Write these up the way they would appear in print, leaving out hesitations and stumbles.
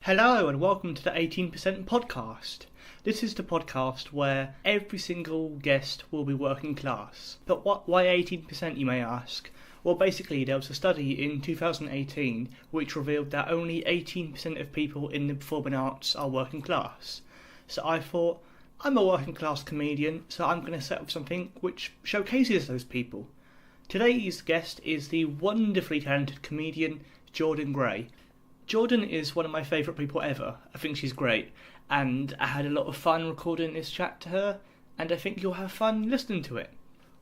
Hello and welcome to the 18% podcast. This is the podcast where every single guest will be working class. But why 18% you may ask? Well, basically there was a study in 2018 which revealed that only 18% of people in the performing arts are working class. So I thought, I'm a working class comedian, so I'm going to set up something which showcases those people. Today's guest is the wonderfully talented comedian Jordan Gray. Jordan is one of my favourite people ever. I think she's great, and I had a lot of fun recording this chat to her, and I think you'll have fun listening to it.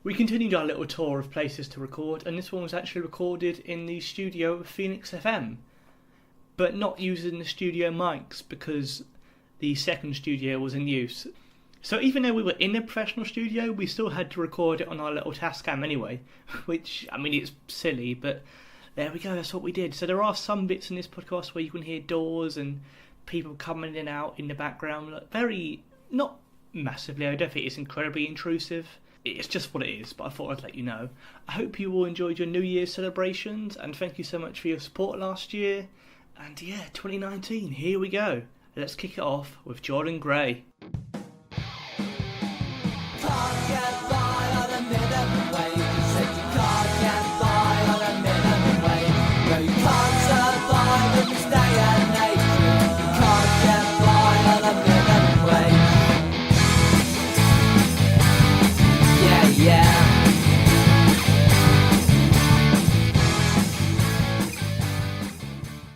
We continued our little tour of places to record, and this one was actually recorded in the studio of Phoenix FM, but not using the studio mics because the second studio was in use. So even though we were in a professional studio, we still had to record it on our little Tascam anyway, which, I mean, it's silly, but there we go, that's what we did. So there are some bits in this podcast where you can hear doors and people coming in and out in the background. Very, not massively, I don't think it's incredibly intrusive. It's just what it is, but I thought I'd let you know. I hope you all enjoyed your New Year's celebrations, and thank you so much for your support last year. And yeah, 2019, here we go. Let's kick it off with Jordan Gray.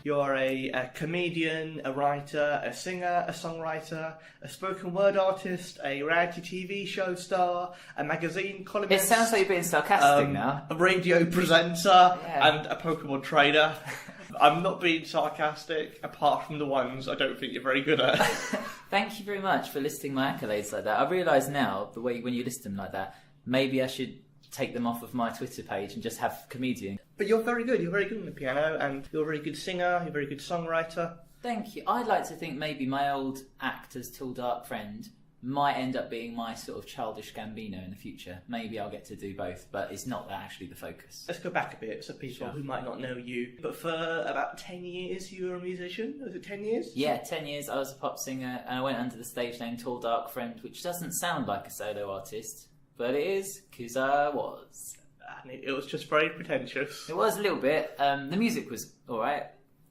You're a comedian, a writer, a singer, a songwriter, a spoken word artist, a reality TV show star, a magazine columnist. It sounds like you're being sarcastic now. A radio presenter, and a Pokemon trader. I'm not being sarcastic, apart from the ones I don't think you're very good at. Thank you very much for listing my accolades like that. I realise now, the way when you list them like that, maybe I should take them off of my Twitter page and just have comedian. But you're very good. You're very good on the piano, and you're a very good singer. You're a very good songwriter. Thank you. I'd like to think maybe my old act as Tall Dark Friend might end up being my sort of childish Gambino in the future. Maybe I'll get to do both, but it's not actually the focus. Let's go back a bit, so people who might not know you. But for about 10 years you were a musician? Was it 10 years? Yeah, 10 years. I was a pop singer, and I went under the stage name Tall Dark Friend, which doesn't sound like a solo artist, but it is, because I was. And it was just very pretentious. It was a little bit. The music was alright.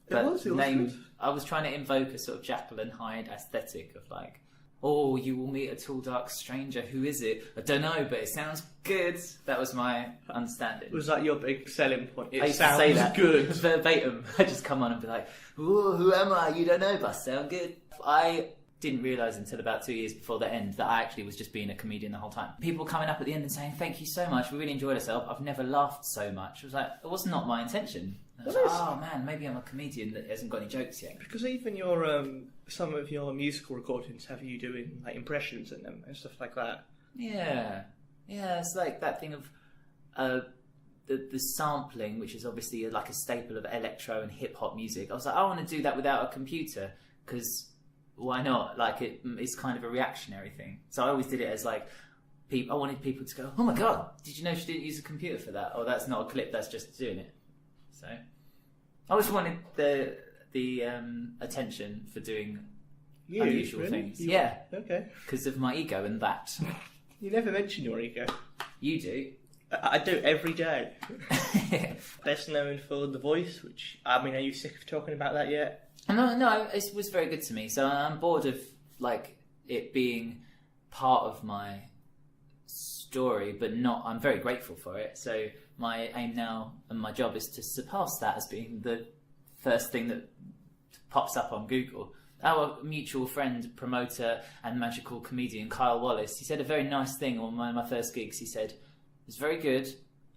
It was good. I was trying to invoke a sort of Jekyll and Hyde aesthetic of like, oh, you will meet a tall dark stranger. Who is it? I don't know, but it sounds good. That was my understanding. Was that your big selling point? I used to say that good. Verbatim. I just come on and be like, ooh, who am I? You don't know, but I sound good. I didn't realise until about 2 years before the end that I actually was just being a comedian the whole time. People coming up at the end and saying, thank you so much, we really enjoyed ourselves. I've never laughed so much. I was like, it was not my intention. I was like, oh man, maybe I'm a comedian that hasn't got any jokes yet. Because even your some of your musical recordings have you doing like impressions in them and stuff like that. Yeah, it's like that thing of the sampling, which is obviously like a staple of electro and hip hop music. I was like, I want to do that without a computer, because why not? Like, it's kind of a reactionary thing. So I always did it as like, I wanted people to go, oh my god, did you know she didn't use a computer for that? Or that's not a clip, that's just doing it. So I always wanted the attention for doing unusual things. Yeah. Okay. Because of my ego and that. You never mention your ego. You do. I do every day. Best known for The Voice, which, I mean, are you sick of talking about that yet? No, it was very good to me. So I'm bored of like it being part of my story, but not. I'm very grateful for it. So my aim now and my job is to surpass that as being the first thing that pops up on Google. Our mutual friend, promoter, and magical comedian Kyle Wallace, he said a very nice thing on one of my first gigs. He said, "It's very good,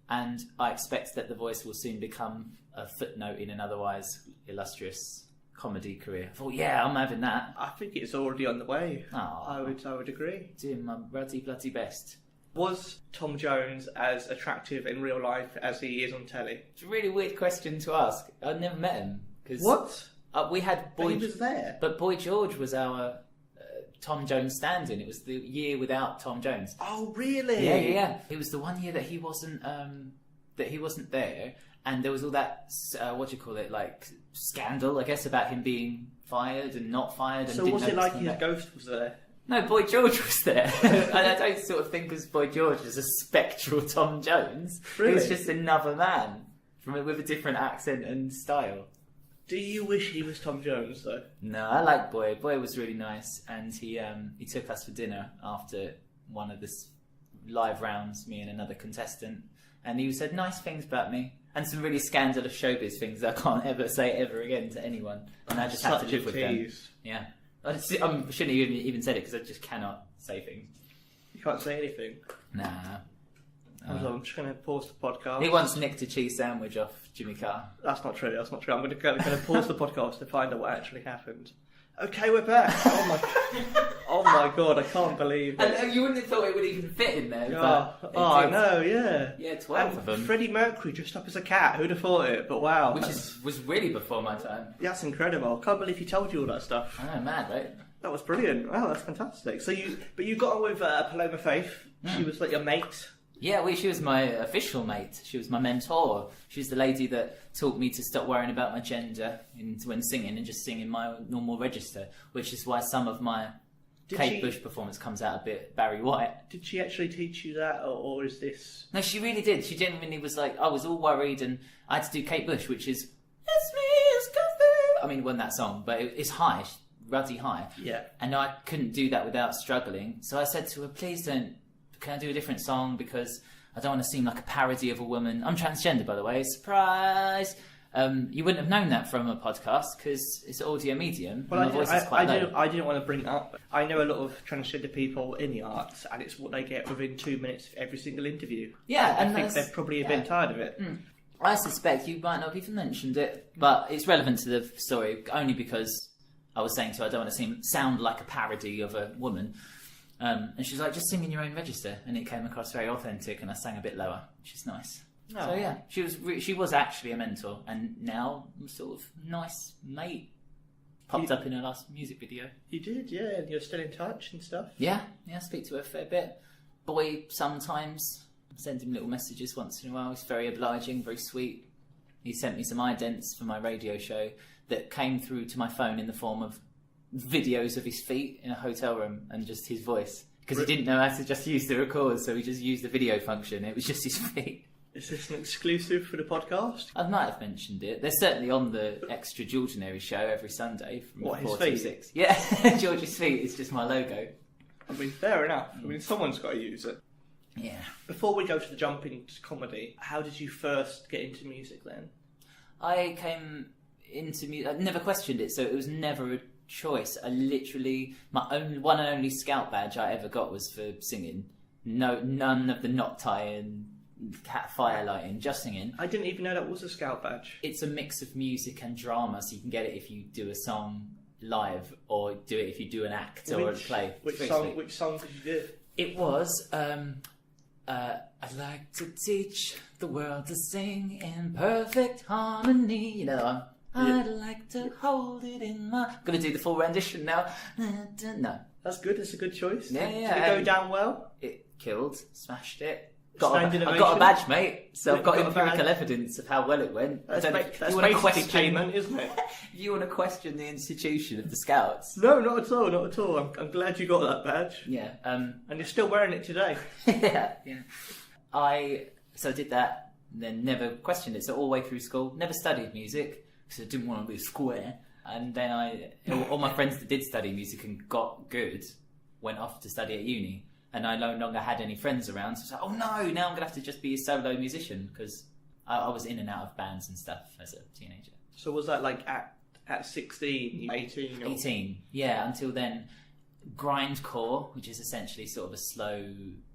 and I expect that The Voice will soon become a footnote in an otherwise illustrious comedy career." I thought, yeah, I'm having that. I think it's already on the way. Oh, I would agree. Doing my bloody best. Was Tom Jones as attractive in real life as he is on telly? It's a really weird question to ask. I'd never met him. What? We had Boy. He was there. But Boy George was our Tom Jones stand-in. It was the year without Tom Jones. Oh, really? Yeah. It was the one year that he wasn't there, and there was all that like scandal, I guess, about him being fired and not fired. And So didn't was it notice like them his back. ghost was there? No, Boy George was there. And I don't sort of think of Boy George as a spectral Tom Jones. Really? He was just another man with a different accent and style. Do you wish he was Tom Jones, though? No, I like Boy. Boy was really nice, and he took us for dinner after one of the live rounds, me and another contestant, and he said nice things about me, and some really scandalous showbiz things that I can't ever say ever again to anyone, and I just have to live with them. Yeah. I shouldn't have even said it because I just cannot say things. You can't say anything. Nah. Hold on, I'm just going to pause the podcast. He once nicked a cheese sandwich off Jimmy Carr. That's not true. I'm going to pause the podcast to find out what actually happened. Okay, we're back. Oh my god, I can't believe it. And you wouldn't have thought it would even fit in there. I know, yeah. Yeah, 12 of them. Freddie Mercury dressed up as a cat. Who'd have thought it? But wow. Which was really before my time. That's incredible. I can't believe he told you all that stuff. I know, mad, right? That was brilliant. Wow, that's fantastic. So you got on with Paloma Faith. She was like your mate. Yeah, she was my official mate. She was my mentor. She was the lady that taught me to stop worrying about my gender when singing and just sing in my normal register, which is why some of my Kate Bush performance comes out a bit Barry White. Did she actually teach you that, or is this... No, she really did. She genuinely was like, I was all worried and I had to do Kate Bush, which is, it's me, it's coffee. I mean, it wasn't that song, but it's high, ruddy high. Yeah. And I couldn't do that without struggling. So I said to her, please don't, can I do a different song, because I don't want to seem like a parody of a woman. I'm transgender, by the way. Surprise! You wouldn't have known that from a podcast because it's an audio medium. Well, and my voice is quite low. I didn't want to bring it up. I know a lot of transgender people in the arts, and it's what they get within 2 minutes of every single interview. Yeah, I think they're probably a bit tired of it. I suspect you might not have even mentioned it, but it's relevant to the story only because I was saying to her, I don't want to sound like a parody of a woman. And she's like, just sing in your own register, and it came across very authentic, and I sang a bit lower, which is nice. Oh. So yeah, she was actually a mentor, and now I'm sort of nice mate. Popped up in her last music video. You did, yeah, and you're still in touch and stuff. Yeah, I speak to her a fair bit. Boy, sometimes send him little messages once in a while. He's very obliging, very sweet. He sent me some idents for my radio show that came through to my phone in the form of videos of his feet in a hotel room and just his voice, because he didn't know how to just use the record, so he just used the video function. It was just his feet. Is this an exclusive for the podcast? I might have mentioned it. They're certainly on the extraordinaire show every Sunday from 4 to 6. Yeah, George's feet is just my logo. I mean, fair enough. I mean, someone's got to use it. Yeah. Before we go to the jump into comedy, how did you first get into music then? I came into music. I never questioned it, so it was never a choice. I literally, my one and only scout badge I ever got was for singing. None of the knot tie and cat firelighting, just singing. I didn't even know that was a scout badge. It's a mix of music and drama, so you can get it if you do a song live or do it if you do an act or a play. Which song did you do? It was I'd like to teach the world to sing in perfect harmony. You know that one? I'd like to hold it in my... I'm going to do the full rendition now. No. That's good. It's a good choice. Yeah, Did it go down well? It killed. Smashed it. I've got a badge, mate. So I've got empirical evidence of how well it went. That's basically payment, isn't it? If you want to question the institution of the Scouts. No, not at all. Not at all. I'm glad you got that badge. Yeah. And you're still wearing it today. Yeah. I did that, and then never questioned it. So all the way through school, never studied music because I didn't want to be square. And then all my friends that did study music and got good went off to study at uni. And I no longer had any friends around, so I was like, oh no, now I'm going to have to just be a solo musician, because I was in and out of bands and stuff as a teenager. So was that like at 16, 18? 18, yeah, until then. Grindcore, which is essentially sort of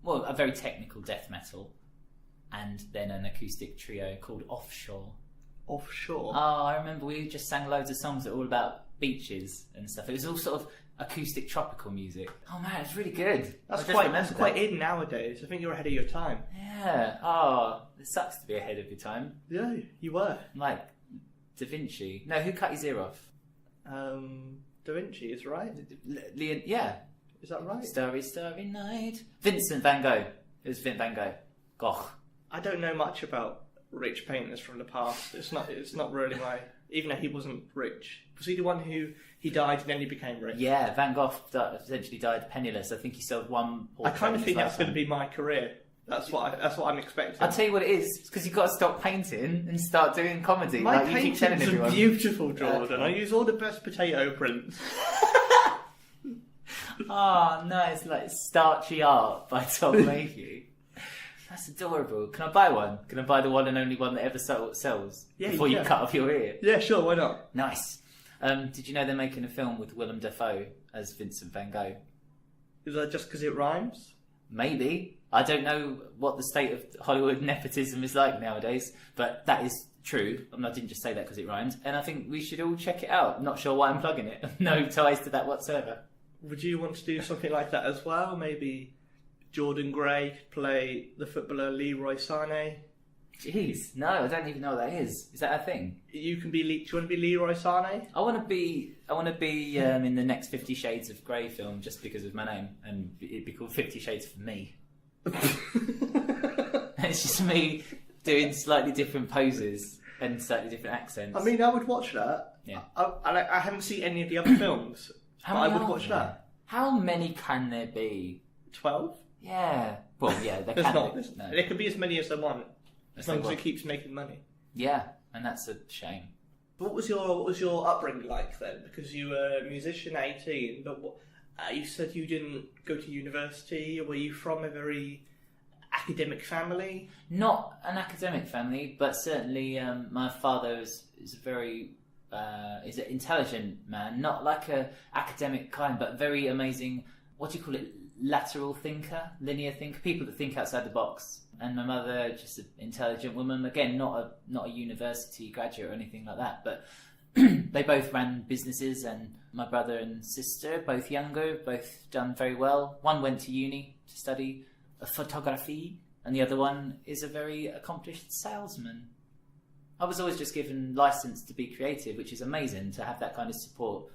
a very technical death metal, and then an acoustic trio called Offshore. Offshore? Oh, I remember we just sang loads of songs that were all about beaches and stuff. It was all sort of acoustic tropical music. Oh man, it's really good. That's quite in nowadays. I think you're ahead of your time. Yeah. Oh, it sucks to be ahead of your time. Yeah, you were. Like Da Vinci. No, who cut his ear off? Da Vinci is right. Yeah. Is that right? Starry, starry night. Vincent Van Gogh. It was Vincent Van Gogh. Gosh. I don't know much about rich painters from the past. It's not really my even though he wasn't rich. Was he the one who he died and then he became rich? Yeah, Van Gogh essentially died penniless. I think he sold one portrait. I kind of think that's going to be my career. That's what I'm expecting. I'll tell you what it is. It's because you've got to stop painting and start doing comedy. My like you keep telling paintings are everyone. beautiful, Jordan. I use all the best potato prints. Oh no, it's like Starchy Art by Tom Mayhew. That's adorable. Can I buy one? Can I buy the one and only one that ever sells? Yeah, before you can. cut off your ear? Yeah, sure, why not? Nice. Did you know they're making a film with Willem Dafoe as Vincent Van Gogh? Is that just because it rhymes? Maybe. I don't know what the state of Hollywood nepotism is like nowadays, but that is true. I didn't just say that because it rhymes, and I think we should all check it out. I'm not sure why I'm plugging it. No ties to that whatsoever. Would you want to do something like that as well? Maybe Jordan Gray could play the footballer Leroy Sané. Jeez, no, I don't even know what that is. Is that a thing? You can be. Do you want to be Leroy Sané? I want to be in the next 50 Shades of Grey film just because of my name, and it'd be called 50 Shades for Me. It's just me doing slightly different poses and slightly different accents. I mean, I would watch that. Yeah. I haven't seen any of the other films, but I would watch that. How many can there be? 12? Yeah. Well, yeah, there There's can not. be. No. There can be as many as they want, as long as it keeps making money. Yeah, and that's a shame. What was your upbringing like then? Because you were a musician at 18, but you said you didn't go to university. Were you from a very academic family? Not an academic family, but certainly my father is a very is an intelligent man, not like a academic kind, but very amazing. What do you call it? Lateral thinker, linear thinker, people that think outside the box. And my mother, just an intelligent woman. Again, not a university graduate or anything like that, but they both ran businesses. And my brother and sister, both younger, both done very well. One went to uni to study photography, and the other one is a very accomplished salesman. I was always just given license to be creative, which is amazing to have that kind of support.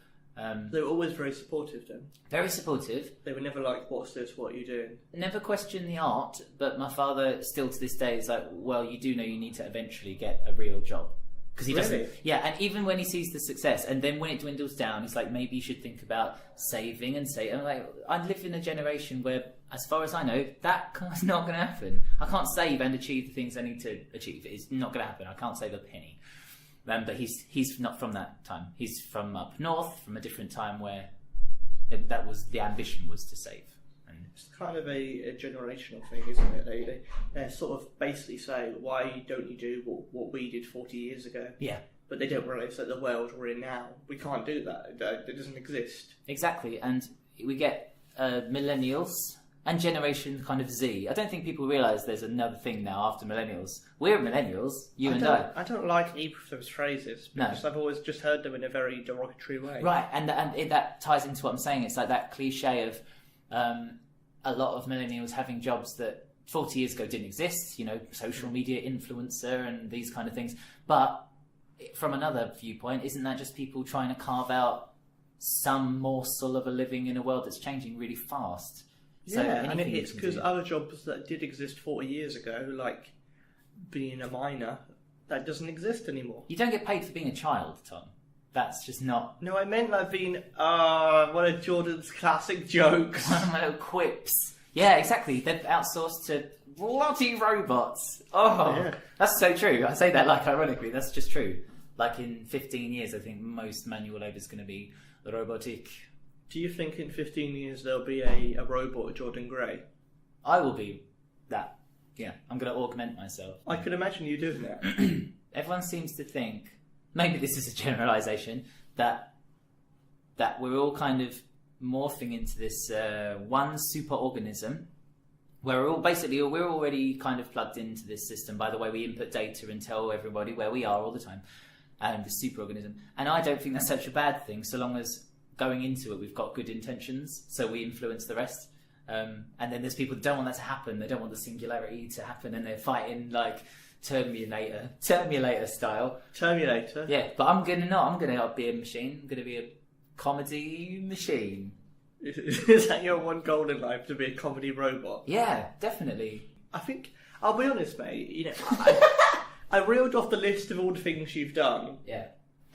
They were always very supportive then? Very supportive. They were never like, what's this, what are you doing? Never questioned the art, but my father still to this day is like, well, you do know you need to eventually get a real job. Because he doesn't. Really? Yeah, and even when he sees the success, and then when it dwindles down, he's like, maybe you should think about saving and save. I'm like, I live in a generation where, as far as I know, that's not going to happen. I can't save and achieve the things I need to achieve. It's not going to happen. I can't save a penny. But he's not from that time. He's from up north, from a different time where that was the ambition was to save. And it's kind of a generational thing, isn't it? They sort of basically say, why don't you do what we did 40 years ago? Yeah. But they don't realise that the world we're in now, we can't do that. It doesn't exist. Exactly, and we get millennials and Generation kind of Z. I don't think people realise there's another thing now after millennials. We're millennials, you and I. I don't like either of those phrases because I've always just heard them in a very derogatory way. Right, and that ties into what I'm saying. It's like that cliche of a lot of millennials having jobs that 40 years ago didn't exist, social media influencer and these kind of things. But from another viewpoint, isn't that just people trying to carve out some morsel of a living in a world that's changing really fast? Yeah, and it's because other jobs that did exist 40 years ago, like being a miner, that doesn't exist anymore. You don't get paid for being a child, Tom. That's just not... No, I meant like being... one of Jordan's classic jokes. One of my little quips. Yeah, exactly. They've outsourced to bloody robots. Oh, yeah. That's so true. I say that like ironically. That's just true. Like in 15 years, I think most manual labour is going to be robotic. Do you think in 15 years there'll be a robot Jordan Gray? I will be that. Yeah, I'm going to augment myself. I can imagine you doing that. Everyone seems to think, maybe this is a generalisation, that we're all kind of morphing into this one superorganism where we're already kind of plugged into this system by the way we input data and tell everybody where we are all the time, and the superorganism. And I don't think that's such a bad thing, so long as going into it we've got good intentions, so we influence the rest. And then there's people that don't want that to happen. They don't want the singularity to happen, and they're fighting like Terminator style. Terminator? Yeah, but I'm gonna be a machine. I'm gonna be a comedy machine. Is that your one goal in life, to be a comedy robot? Yeah, definitely. I think, I'll be honest, mate, I reeled off the list of all the things you've done. Yeah.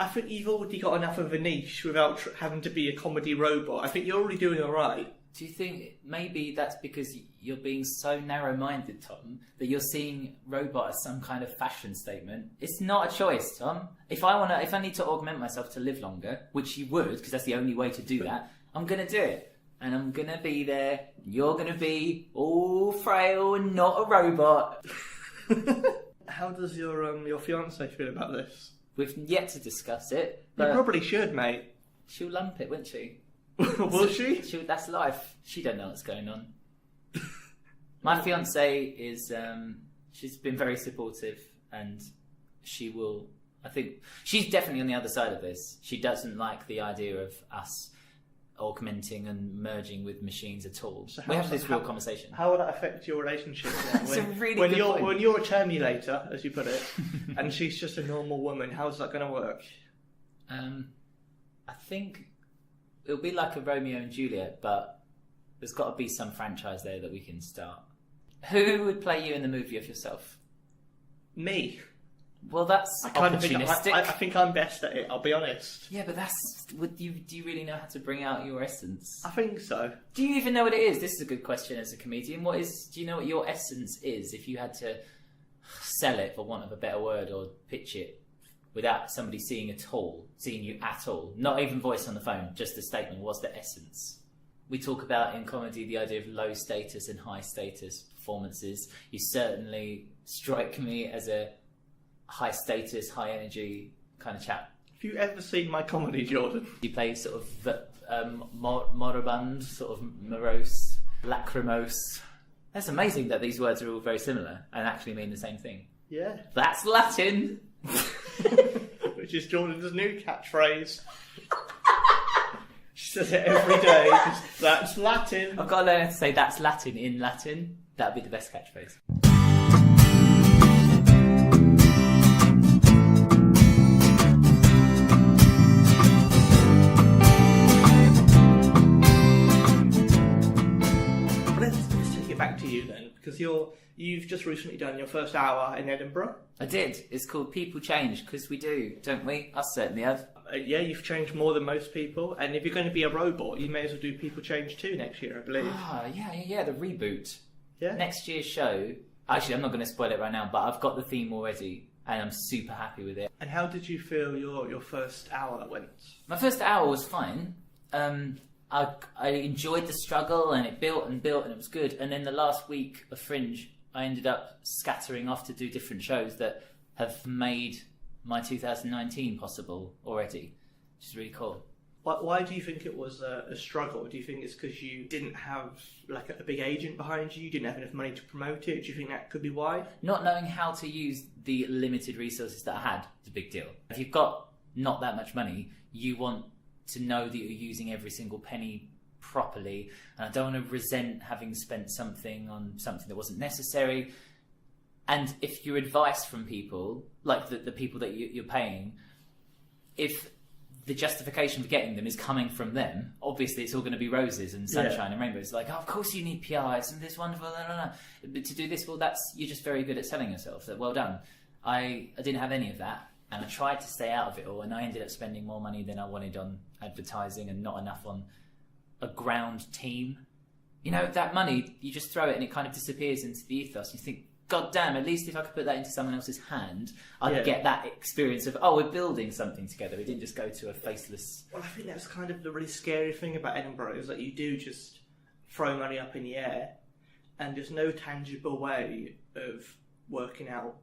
I think you've already got enough of a niche without having to be a comedy robot. I think you're already doing all right. Do you think maybe that's because you're being so narrow-minded, Tom, that you're seeing robot as some kind of fashion statement? It's not a choice, Tom. If I need to augment myself to live longer, which you would, because that's the only way to do that, I'm going to do it. And I'm going to be there. You're going to be all frail and not a robot. How does your fiance feel about this? We've yet to discuss it. You probably should, mate. She'll lump it, won't she? Will she? That's life. She don't know what's going on. My fiance is, she's been very supportive, and she will, I think, she's definitely on the other side of this. She doesn't like the idea of us augmenting and merging with machines at all. So we have this real conversation. How will that affect your relationship? That's a really good point. When you're a terminator, as you put it, and she's just a normal woman, how's that going to work? I think it'll be like a Romeo and Juliet, but there's got to be some franchise there that we can start. Who would play you in the movie of yourself? Me. Well, that's opportunistic. I think I'm best at it, I'll be honest. Yeah, but do you really know how to bring out your essence? I think so. Do you even know what it is? This is a good question as a comedian. Do you know what your essence is if you had to sell it, for want of a better word, or pitch it without somebody seeing you at all? Not even voice on the phone, just a statement. What's the essence? We talk about in comedy the idea of low status and high status performances. You certainly strike me as a high status, high energy kind of chap. Have you ever seen my comedy, Jordan? You play sort of moribund, sort of morose, lachrymose. That's amazing that these words are all very similar and actually mean the same thing. Yeah. That's Latin! Which is Jordan's new catchphrase. She says it every day. That's Latin. I've got to learn how to say that's Latin in Latin. That'd be the best catchphrase. Let's take it back to you then, because you've just recently done your first hour in Edinburgh. I did. It's called People Change, because we do, don't we? Us certainly have. Yeah, you've changed more than most people, and if you're going to be a robot, you may as well do People Change 2 next year, I believe. Yeah, the reboot. Yeah. Next year's show, actually I'm not going to spoil it right now, but I've got the theme already, and I'm super happy with it. And how did you feel your first hour went? My first hour was fine. I enjoyed the struggle, and it built, and it was good. And then the last week of Fringe, I ended up scattering off to do different shows that have made my 2019 possible already, which is really cool. Why do you think it was a struggle? Do you think it's because you didn't have like a big agent behind you? You didn't have enough money to promote it? Do you think that could be why? Not knowing how to use the limited resources that I had is a big deal. If you've got not that much money, you want to know that you're using every single penny properly, and I don't want to resent having spent something on something that wasn't necessary. And if your advice from people, like the people that you're paying, if the justification for getting them is coming from them, obviously it's all going to be roses and sunshine and rainbows. Like, oh, of course you need PR, it's this wonderful, But to do this, well, you're just very good at selling yourself. So well done. I didn't have any of that, and I tried to stay out of it all, and I ended up spending more money than I wanted on advertising and not enough on a ground team. You know, that money, you just throw it and it kind of disappears into the ethos. You think, God damn, at least if I could put that into someone else's hand, I'd get that experience of, we're building something together. We didn't just go to a faceless... Well, I think that's kind of the really scary thing about Edinburgh, is that you do just throw money up in the air, and there's no tangible way of working out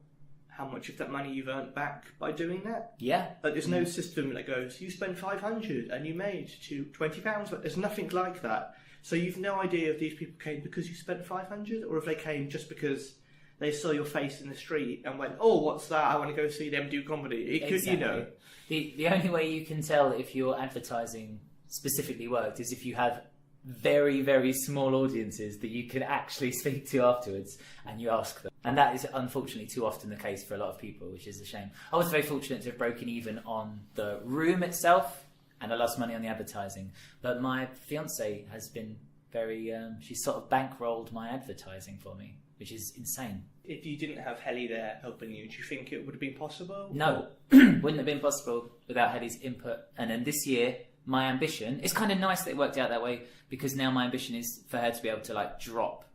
how much of that money you've earned back by doing that. Yeah. Like, there's no system that goes, you spent 500 and you made £20, but there's nothing like that. So you've no idea if these people came because you spent 500, or if they came just because they saw your face in the street and went, oh, what's that? I want to go see them do comedy. It could, exactly. You know. The only way you can tell if your advertising specifically worked is if you have very, very small audiences that you can actually speak to afterwards and you ask them. And that is unfortunately too often the case for a lot of people, which is a shame. I was very fortunate to have broken even on the room itself, and I lost money on the advertising. But my fiance has been very... she's sort of bankrolled my advertising for me, which is insane. if you didn't have Helly there helping you, do you think it would have been possible? No, wouldn't have been possible without Helly's input. And then this year, my ambition, it's kind of nice that it worked out that way, because now my ambition is for her to be able to like drop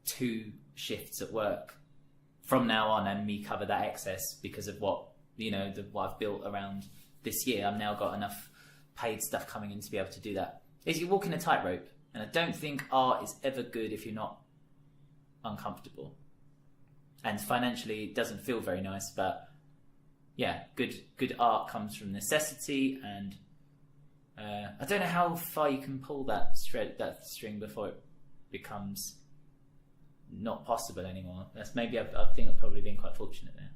2 shifts at work from now on and me cover that excess because of what, what I've built around this year. I've now got enough paid stuff coming in to be able to do that. You're walking a tightrope, and I don't think art is ever good if you're not uncomfortable. And financially, it doesn't feel very nice, but yeah, good art comes from necessity, and I don't know how far you can pull that string before it becomes not possible anymore. That's maybe I think I've probably been quite fortunate there.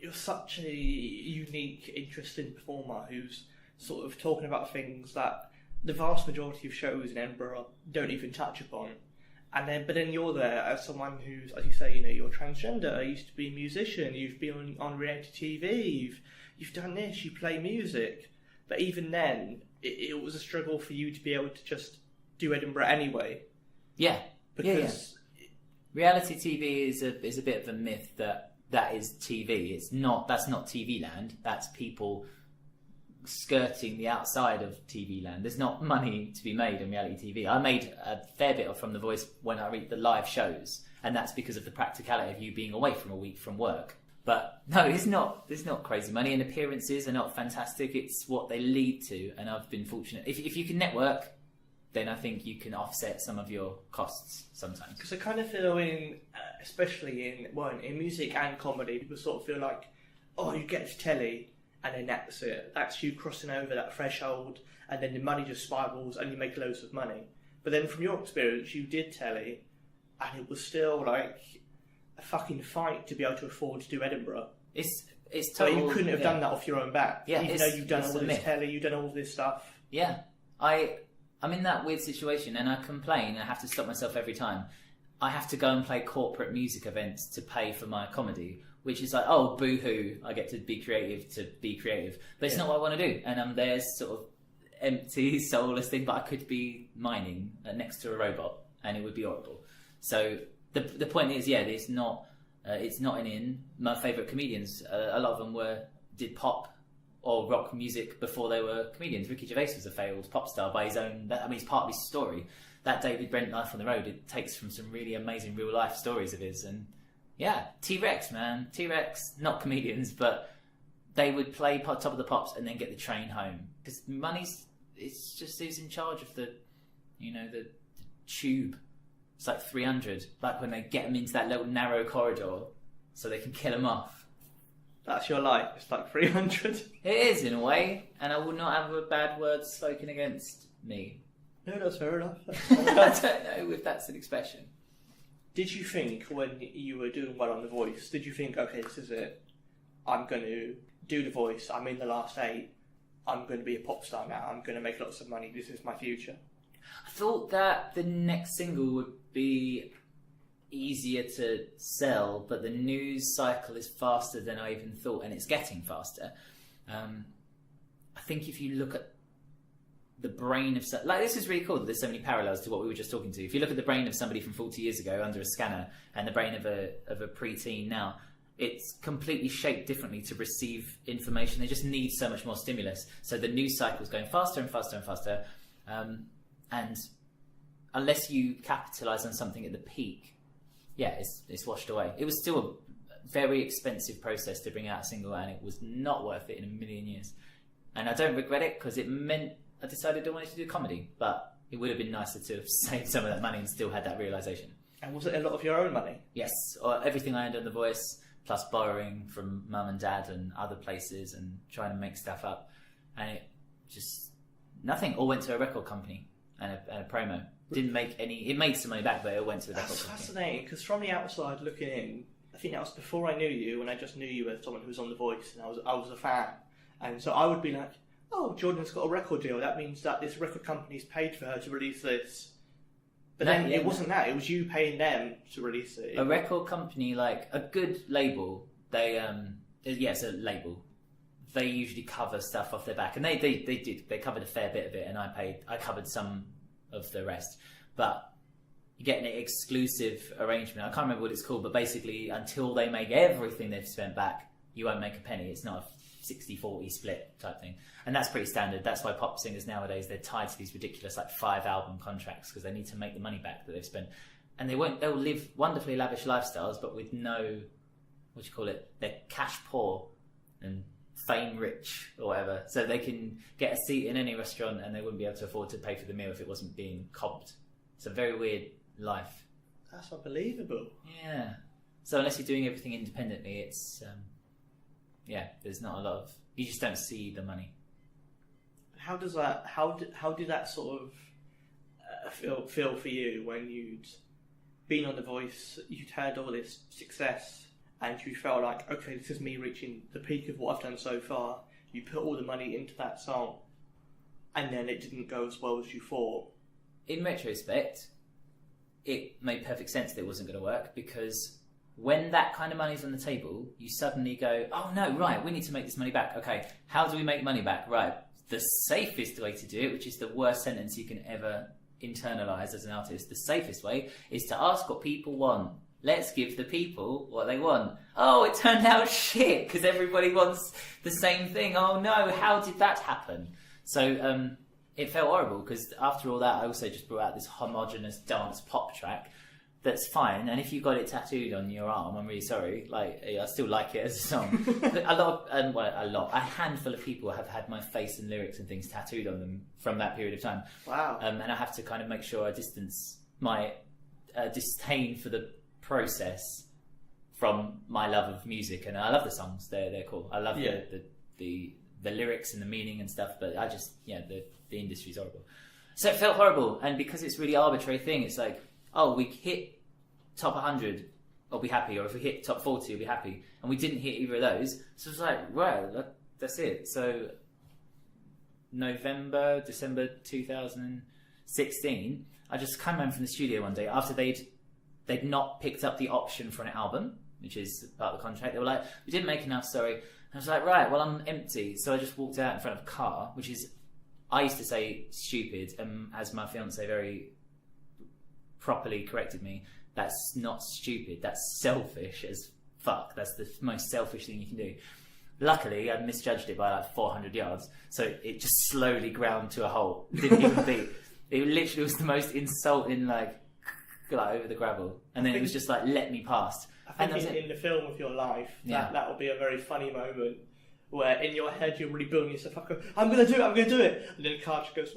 You're such a unique, interesting performer who's sort of talking about things that the vast majority of shows in Edinburgh don't even touch upon. But then you're there as someone who's, as you say, you're transgender, you used to be a musician, you've been on reality TV, you've done this, you play music. But even then, it was a struggle for you to be able to just do Edinburgh anyway. Yeah. Because reality TV is a bit of a myth that is TV. That's not TV land. That's people skirting the outside of TV land. There's not money to be made in reality TV. I made a fair bit from The Voice when I read the live shows, and that's because of the practicality of you being away from a week from work. But no, there's not crazy money, and appearances are not fantastic. It's what they lead to, and I've been fortunate. If you can network, then I think you can offset some of your costs sometimes. Because I kind of feel especially in music and comedy, people sort of feel like, oh, you get to telly, and then that's it. That's you crossing over that threshold, and then the money just spirals, and you make loads of money. But then from your experience, you did telly, and it was still like a fucking fight to be able to afford to do Edinburgh. It's total. So you couldn't have done that off your own back. Yeah, even though you've done all this telly, you've done all this stuff. Yeah, I'm in that weird situation, and I complain, and I have to stop myself every time. I have to go and play corporate music events to pay for my comedy, which is like, oh, boo-hoo, I get to be creative. But it's not what I want to do. And I'm there sort of empty, soulless thing, but I could be mining next to a robot, and it would be horrible. So the point is, it's not an in. My favourite comedians, a lot of them did pop or rock music before they were comedians. Ricky Gervais was a failed pop star by his own... it's part of his story. That David Brent Life on the Road, it takes from some really amazing real-life stories of his. And yeah, T-Rex, man. T-Rex, not comedians, but they would play Top of the Pops and then get the train home. Because it's just who's in charge of the tube. It's like 300, like when they get them into that little narrow corridor so they can kill them off. That's your life. It's like 300. It is, in a way, and I will not have a bad word spoken against me. No, that's fair enough. I don't know if that's an expression. Did you think, when you were doing well on The Voice, did you think, okay, this is it, I'm going to do The Voice, I'm in the last 8, I'm going to be a pop star now, I'm going to make lots of money, this is my future? I thought that the next single would be easier to sell, but the news cycle is faster than I even thought, and it's getting faster. I think if you look at the brain of... this is really cool that there's so many parallels to what we were just talking to. If you look at the brain of somebody from 40 years ago under a scanner and the brain of a preteen now, it's completely shaped differently to receive information. They just need so much more stimulus. So the news cycle is going faster and faster and faster. And unless you capitalise on something at the peak, it's washed away. It was still a very expensive process to bring out a single, and it was not worth it in a million years. And I don't regret it, because it meant I decided I wanted to do comedy, but it would have been nicer to have saved some of that money and still had that realisation. And was it a lot of your own money? Yes, or everything I earned on The Voice, plus borrowing from mum and dad and other places and trying to make stuff up. And it just, nothing, all went to a record company and a promo. Didn't make any, it made some money back, but it went to the record company. That's fascinating, because from the outside looking in, I think that was before I knew you, and I just knew you as someone who was on The Voice, and I was a fan. And so I would be like, oh, Jordan's got a record deal, that means that this record company's paid for her to release this. But then it wasn't that, it was you paying them to release it. A record company, like a good label, they, it's a label. They usually cover stuff off their back, and they did. They covered a fair bit of it, and I covered some of the rest. But you get an exclusive arrangement. I can't remember what it's called, but basically until they make everything they've spent back, you won't make a penny. It's not a 60-40 split type thing. And that's pretty standard. That's why pop singers nowadays, they're tied to these ridiculous 5-album contracts because they need to make the money back that they've spent. And they'll live wonderfully lavish lifestyles, but with no, they're cash poor and fame rich or whatever. So they can get a seat in any restaurant and they wouldn't be able to afford to pay for the meal if it wasn't being comped. It's a very weird life. That's unbelievable. Yeah. So unless you're doing everything independently, it's there's not a lot of, you just don't see the money. How did that sort of feel for you when you'd been on The Voice, you'd had all this success, and you felt like, okay, this is me reaching the peak of what I've done so far. You put all the money into that song, and then it didn't go as well as you thought. In retrospect, it made perfect sense that it wasn't going to work, because when that kind of money's on the table, you suddenly go, oh no, right, we need to make this money back. Okay, how do we make money back? Right, the safest way to do it, which is the worst sentence you can ever internalise as an artist, the safest way is to ask what people want. Let's give the people what they want. Oh, it turned out shit, because everybody wants the same thing. Oh no, how did that happen? So it felt horrible, because after all that, I also just brought out this homogenous dance pop track that's fine, and if you got it tattooed on your arm, I'm really sorry. Like, I still like it as a song. A handful of people have had my face and lyrics and things tattooed on them from that period of time. Wow. And I have to kind of make sure I distance my disdain for the process from my love of music. And I love the songs; they're cool. I love the lyrics and the meaning and stuff. But I just the industry's horrible. So it felt horrible, and because it's a really arbitrary thing, it's like, oh, we hit top 100, I'll be happy, or if we hit top 40, I'll be happy. And we didn't hit either of those. So it's like, right, that's it. So December 2016, I just came home from the studio one day after they'd not picked up the option for an album, which is part of the contract. They were like, we didn't make enough, sorry. And I was like, right, well, I'm empty. So I just walked out in front of a car, which is, I used to say stupid, as my fiance very properly corrected me, that's not stupid, that's selfish as fuck. That's the most selfish thing you can do. Luckily, I misjudged it by like 400 yards, so it just slowly ground to a halt. It didn't even beat. It literally was the most insulting, like over the gravel, and then it was just like, let me past. I think in the film of your life, that will be a very funny moment where in your head you're really building yourself up. I'm going to do it, and then the car just goes.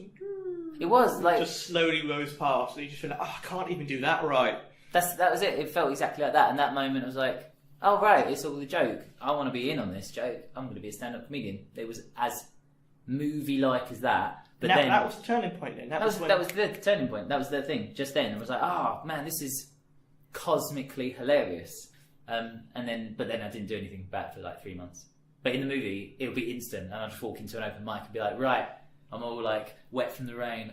It was like just slowly rose past, and you just feel like, oh, I can't even do that right. That was it. It felt exactly like that. And that moment, I was like, oh right, it's all a joke. I want to be in on this joke. I'm going to be a stand-up comedian. It was as movie-like as that. But then that was the turning point. Then that was the turning point. That was the thing. Just then, I was like, oh man, this is cosmically hilarious. But then I didn't do anything back for like 3 months. But in the movie, it would be instant, and I'd just walk into an open mic and be like, right, I'm all like wet from the rain.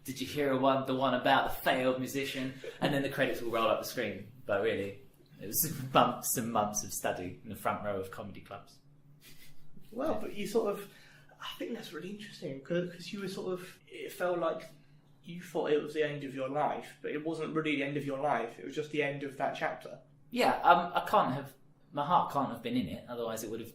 Did you hear the one about the failed musician? And then the credits will roll up the screen. But really, it was months and months of study in the front row of comedy clubs. Well, but you sort of, I think that's really interesting, because you were sort of, it felt like you thought it was the end of your life, but it wasn't really the end of your life. It was just the end of that chapter. Yeah, my heart can't have been in it. Otherwise, it would have.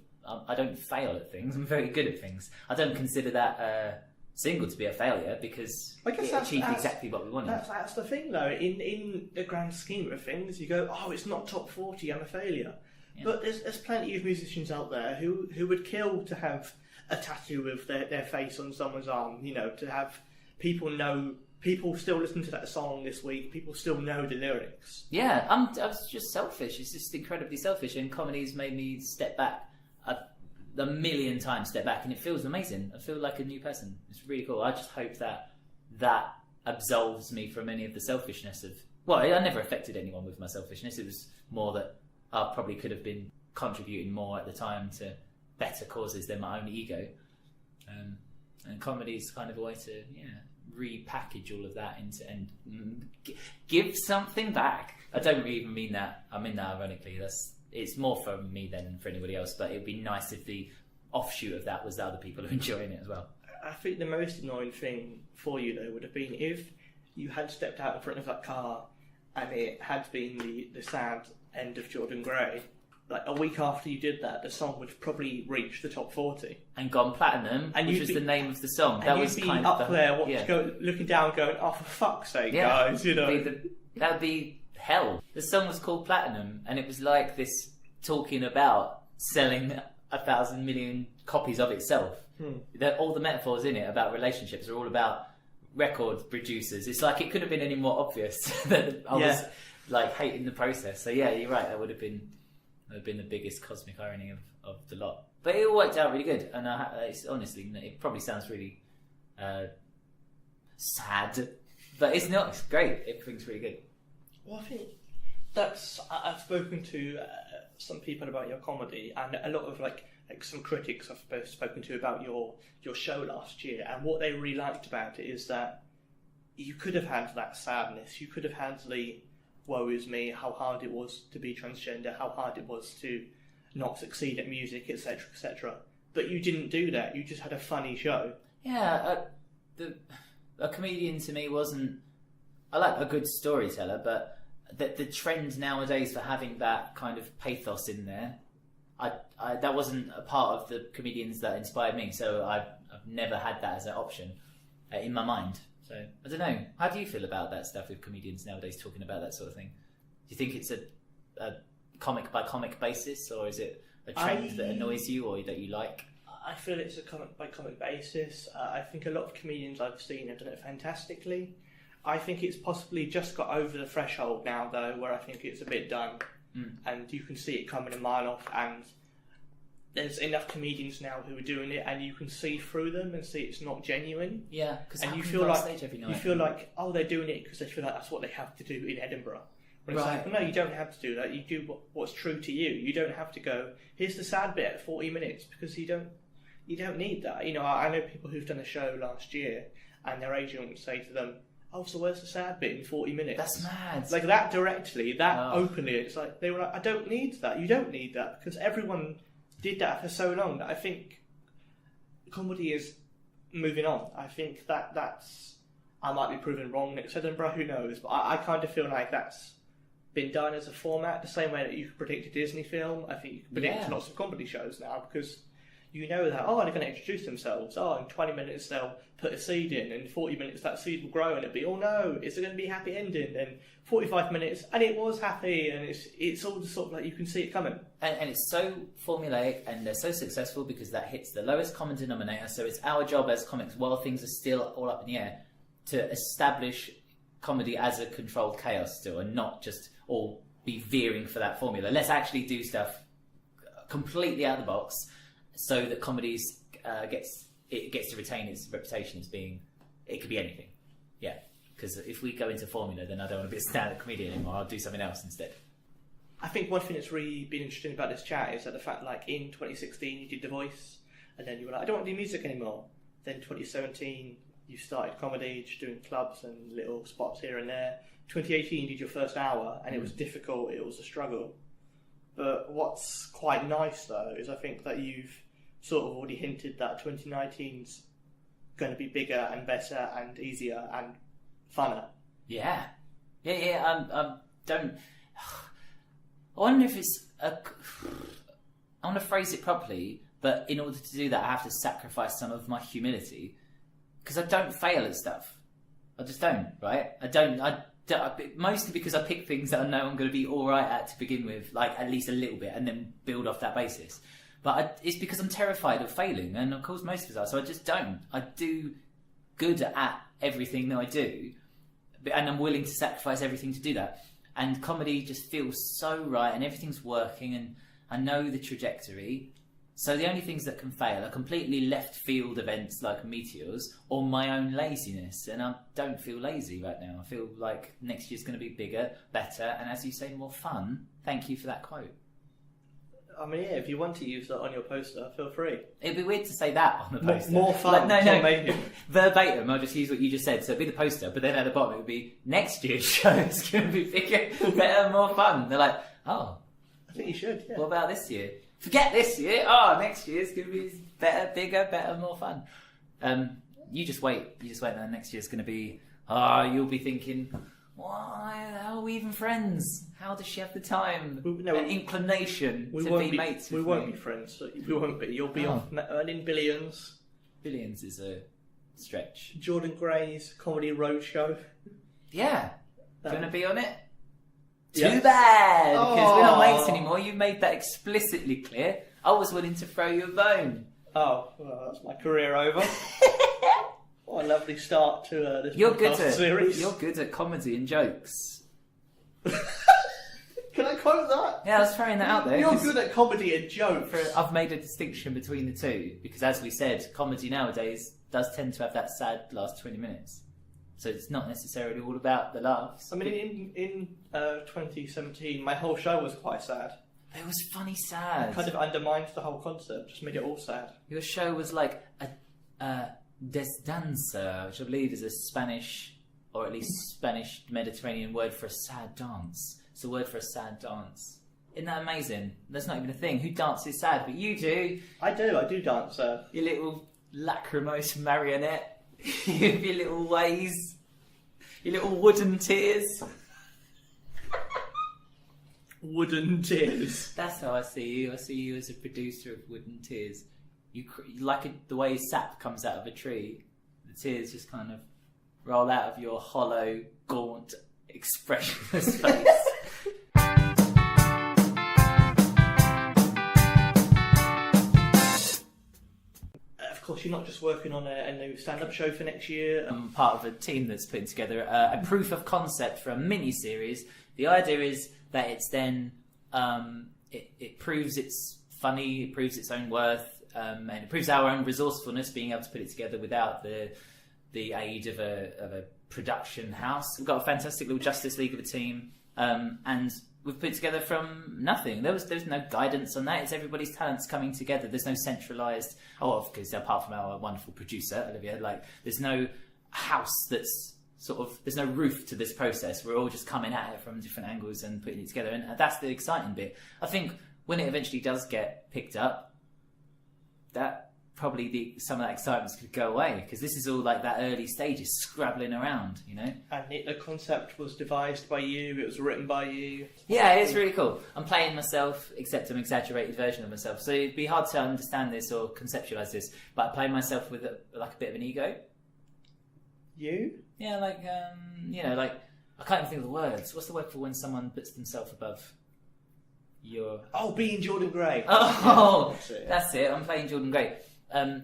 I don't fail at things. I'm very good at things. I don't consider that single to be a failure, because it achieved exactly what we wanted. That's the thing, though. In the grand scheme of things, you go, oh, it's not top 40, I'm a failure. Yeah. But there's plenty of musicians out there who would kill to have a tattoo of their face on someone's arm, to have people still listen to that song this week, people still know the lyrics. Yeah, I was just selfish. It's just incredibly selfish, and comedy's made me step back a million times, and it feels amazing. I feel like a new person. It's really cool. I just hope that absolves me from any of the selfishness of... Well, I never affected anyone with my selfishness. It was more that I probably could have been contributing more at the time to better causes than my own ego. And comedy's kind of a way to repackage all of that into and give something back. I don't even mean that. I mean that ironically. It's more for me than for anybody else, but it would be nice if the offshoot of that was the other people who are enjoying it as well. I think the most annoying thing for you, though, would have been if you had stepped out in front of that car and it had been the sad end of Jordan Gray, like a week after you did that, the song would probably reach the top 40 and gone platinum, and which was the name of the song. That was kind up of there, looking down, going, "Oh, for fuck's sake, guys!" You know, that'd be hell. The song was called Platinum, and it was like this talking about selling 1,000 million copies of itself. All the metaphors in it about relationships are all about record producers. It's like it could have been any more obvious that I was like hating the process. So yeah, you're right. That would have been the biggest cosmic irony of the lot. But it all worked out really good, and it's honestly, it probably sounds really sad, but it's not. It's great. Everything's really good. Well, I think I've spoken to some people about your comedy, and a lot of like some critics I've spoken to about your show last year, and what they really liked about it is that you could have had that sadness, you could have had the woe is me, how hard it was to be transgender, how hard it was to not succeed at music, etc., etc. But you didn't do that. You just had a funny show. Yeah, a comedian to me wasn't. I like a good storyteller, but the trend nowadays for having that kind of pathos in there, that wasn't a part of the comedians that inspired me. So I've never had that as an option in my mind. So I don't know. How do you feel about that stuff with comedians nowadays talking about that sort of thing? Do you think it's a comic by comic basis, or is it a trend that annoys you or that you like? I feel it's a comic by comic basis. I think a lot of comedians I've seen have done it fantastically. I think it's possibly just got over the threshold now, though, where I think it's a bit done, and you can see it coming a mile off, and there's enough comedians now who are doing it, and you can see through them and see it's not genuine. Yeah, because you feel like oh, they're doing it because they feel like that's what they have to do in Edinburgh. But it's like, well, no, you don't have to do that. You do what's true to you. You don't have to go, here's the sad bit at 40 minutes, because you don't need that. You know, I know people who've done a show last year, and their agent would say to them, "Oh, so where's the sad bit in 40 minutes?" That's mad. Like that directly, openly. It's like they were like, "I don't need that. You don't need that," because everyone did that for so long that I think comedy is moving on. I think that's. I might be proven wrong next Edinburgh. Who knows? But I kind of feel like that's been done as a format, the same way that you could predict a Disney film. I think you can predict lots of comedy shows now, because you know that, they're going to introduce themselves. In 20 minutes they'll put a seed in, and in 40 minutes that seed will grow, and it'll be, oh no, is there going to be a happy ending? Then 45 minutes, and it was happy, and it's all just sort of like you can see it coming. And it's so formulaic, and they're so successful because that hits the lowest common denominator. So it's our job as comics, while things are still all up in the air, to establish comedy as a controlled chaos still, and not just all be veering for that formula. Let's actually do stuff completely out of the box, so that comedies gets to retain its reputation as being, it could be anything. Yeah, because if we go into formula, then I don't want to be a stand-up comedian anymore. I'll do something else instead. I think one thing that's really been interesting about this chat is that the fact, like, in 2016 you did The Voice, and then you were like, I don't want to do music anymore. Then 2017 you started comedy, just doing clubs and little spots here and there. 2018 you did your first hour, and it was difficult, it was a struggle. But what's quite nice, though, is I think that you've sort of already hinted that 2019's going to be bigger and better and easier and funner. Yeah. I wonder if it's I want to phrase it properly, but in order to do that I have to sacrifice some of my humility, because I don't fail at stuff. I just don't, right? I don't, mostly because I pick things that I know I'm going to be alright at to begin with, like at least a little bit, and then build off that basis. But it's because I'm terrified of failing, and of course most of us are, so I just don't. I do good at everything that I do, and I'm willing to sacrifice everything to do that. And comedy just feels so right, and everything's working, and I know the trajectory. So the only things that can fail are completely left field events like meteors, or my own laziness. And I don't feel lazy right now. I feel like next year's going to be bigger, better, and as you say, more fun. Thank you for that quote. I mean, yeah, if you want to use that on your poster, feel free. It'd be weird to say that on the poster. More fun. Like, no. Verbatim, I'll just use what you just said. So it'd be the poster, but then at the bottom it would be, next year's show is going to be bigger, better, more fun. They're like, oh. I think you should, yeah. What about this year? Forget this year. Next year's going to be better, bigger, better, more fun. You just wait. And next year's going to be you'll be thinking, why? How are we even friends? How does she have the time and inclination to be mates with me? We won't be friends. We won't be. You'll be off earning billions. Billions is a stretch. Jordan Gray's Comedy Roadshow. Yeah. Do you want to be on it? Yes. Too bad, because we're not mates anymore. You've made that explicitly clear. I was willing to throw you a bone. Oh, well, that's my career over. What a lovely start to this podcast series. You're good at comedy and jokes. Can I quote that? Yeah, I was throwing that out there. You're good at comedy and jokes. I've made a distinction between the two, because as we said, comedy nowadays does tend to have that sad last 20 minutes. So it's not necessarily all about the laughs. I mean, in 2017, my whole show was quite sad. It was funny sad. It kind of undermined the whole concept, just made it all sad. Your show was like a desdanza, which I believe is a Spanish, or at least Spanish Mediterranean word for a sad dance. It's a word for a sad dance. Isn't that amazing? That's not even a thing. Who dances sad? But you do. I do dance sad. You little lachrymose marionette. Your little ways. Your little wooden tears. Wooden tears. That's how I see you. I see you as a producer of wooden tears. You like the way sap comes out of a tree. The tears just kind of roll out of your hollow, gaunt, expressionless face. Of course, you're not just working on a new stand-up show for next year. I'm part of a team that's putting together a proof of concept for a mini-series. The idea is that it's then it proves it's funny, it proves its own worth, and it proves our own resourcefulness, being able to put it together without the aid of a production house. We've got a fantastic little Justice League of a team, and we've put it together from nothing. There's no guidance on that. It's everybody's talents coming together. There's no centralised. Because apart from our wonderful producer Olivia, there's no house that's there's no roof to this process. We're all just coming at it from different angles and putting it together, and that's the exciting bit. I think when it eventually does get picked up, that probably some of that excitement could go away, because this is all like that early stages, scrabbling around, you know. And the concept was devised by you. It was written by you. Yeah, it's really cool. I'm playing myself, except an exaggerated version of myself. So it'd be hard to understand this or conceptualize this, but I play myself with a bit of an ego. You? Yeah, I can't even think of the words. What's the word for when someone puts themselves above your... Oh, being Jordan Gray. Oh, that's it. I'm playing Jordan Gray. I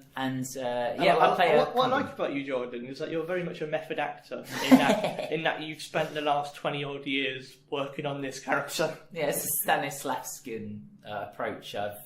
play what I like about you, Jordan, is that you're very much a method actor in that you've spent the last 20-odd years working on this character. Yeah, it's a Stanislavskian approach. I've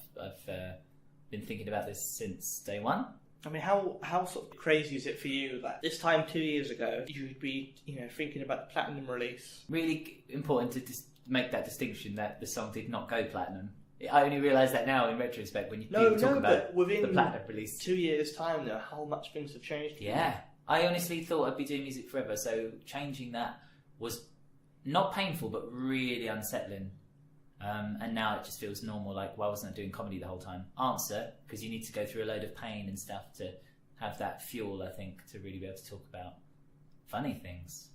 been thinking about this since day one. I mean, how sort of crazy is it for you that this time 2 years ago you'd be, thinking about the platinum release? Really important to make that distinction that the song did not go platinum. I only realise that now in retrospect when people talk about the platinum release. 2 years' time, though, how much things have changed. Yeah, I honestly thought I'd be doing music forever, so changing that was not painful but really unsettling. And now it just feels normal, like, why wasn't I doing comedy the whole time? Answer, because you need to go through a load of pain and stuff to have that fuel, I think, to really be able to talk about funny things.